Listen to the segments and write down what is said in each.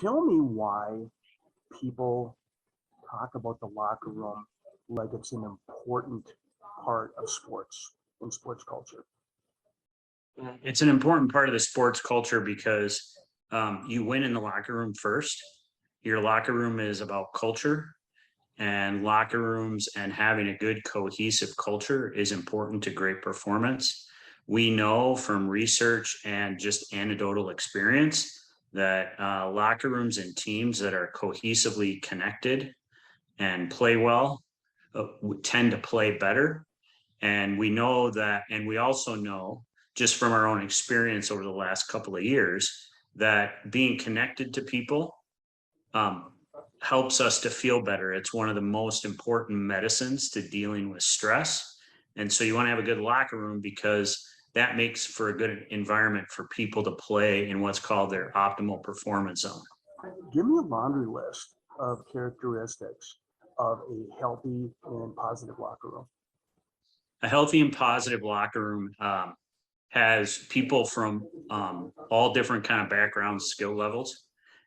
Tell me why people talk about the locker room like it's an important part of sports and sports culture. It's an important part of the sports culture because you win in the locker room first. Your locker room is about culture, and locker rooms and having a good cohesive culture is important to great performance. We know from research and just anecdotal experience that locker rooms and teams that are cohesively connected and play well tend to play better. And we know that, and we also know just from our own experience over the last couple of years that being connected to people um, helps us to feel better. It's one of the most important medicines to dealing with stress. And so you want to have a good locker room because that makes for a good environment for people to play in what's called their optimal performance zone. Give me a laundry list of characteristics of a healthy and positive locker room. A healthy and positive locker room has people from all different kind of backgrounds, skill levels.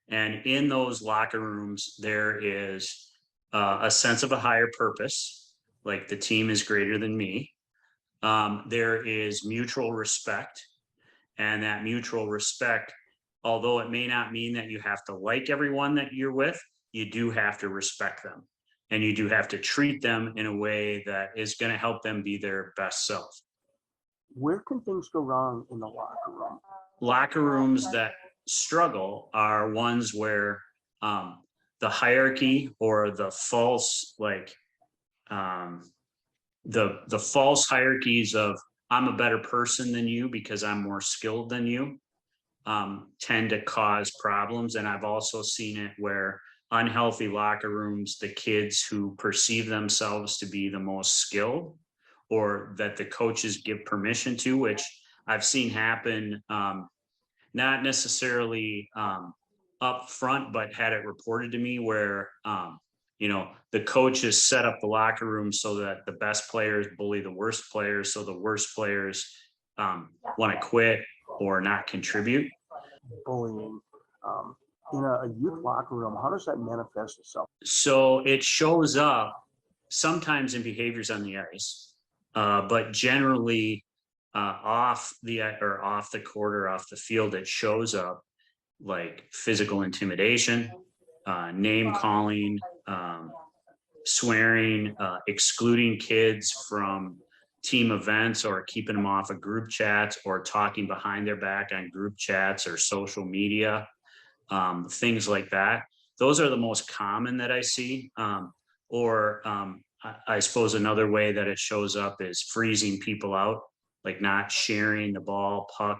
And in those locker rooms, there is a sense of a higher purpose, like the team is greater than me. There is mutual respect, and that mutual respect, although it may not mean that you have to like everyone that you're with, you do have to respect them. And you do have to treat them in a way that is going to help them be their best self. Where can things go wrong in the locker room? Locker rooms that struggle are ones where the hierarchy or the false the false hierarchies of I'm a better person than you because I'm more skilled than you tend to cause problems. And I've also seen it where unhealthy locker rooms, the kids who perceive themselves to be the most skilled or that the coaches give permission to, which I've seen happen, not necessarily up front, but had it reported to me where, the coaches set up the locker room so that the best players bully the worst players. So the worst players want to quit or not contribute. Bullying in a youth locker room, how does that manifest itself? So it shows up sometimes in behaviors on the ice, but generally off the court or off the field, it shows up like physical intimidation, name calling, swearing, excluding kids from team events or keeping them off of group chats or talking behind their back on group chats or social media, things like that. Those are the most common that I see. I suppose another way that it shows up is freezing people out, like not sharing the ball, puck,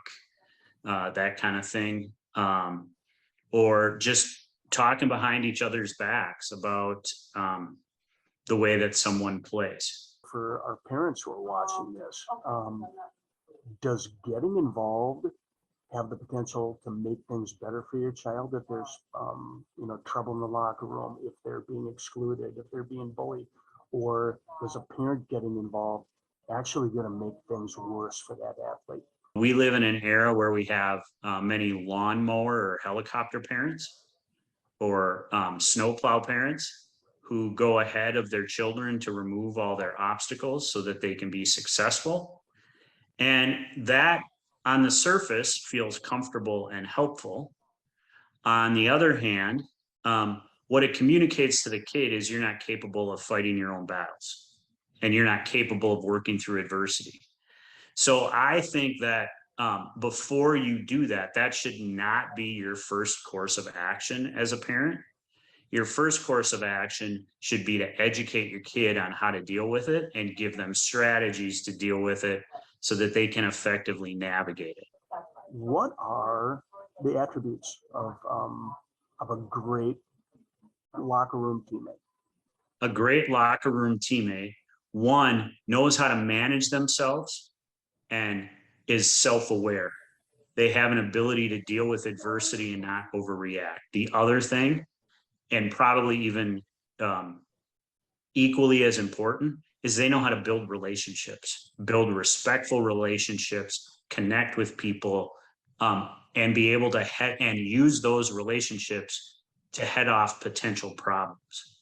that kind of thing. Or just talking behind each other's backs about the way that someone plays. For our parents who are watching this, does getting involved have the potential to make things better for your child if there's trouble in the locker room, if they're being excluded, if they're being bullied, or is a parent getting involved actually going to make things worse for that athlete? We live in an era where we have many lawnmower or helicopter parents or snowplow parents who go ahead of their children to remove all their obstacles so that they can be successful. And that on the surface feels comfortable and helpful. On the other hand, what it communicates to the kid is you're not capable of fighting your own battles and you're not capable of working through adversity. So I think that before you do that, that should not be your first course of action as a parent. Your first course of action should be to educate your kid on how to deal with it and give them strategies to deal with it so that they can effectively navigate it. What are the attributes of a great locker room teammate? A great locker room teammate, one, knows how to manage themselves and is self-aware. They have an ability to deal with adversity and not overreact. The other thing, and probably even equally as important, is they know how to build relationships, build respectful relationships, connect with people, and be able to head and use those relationships to head off potential problems.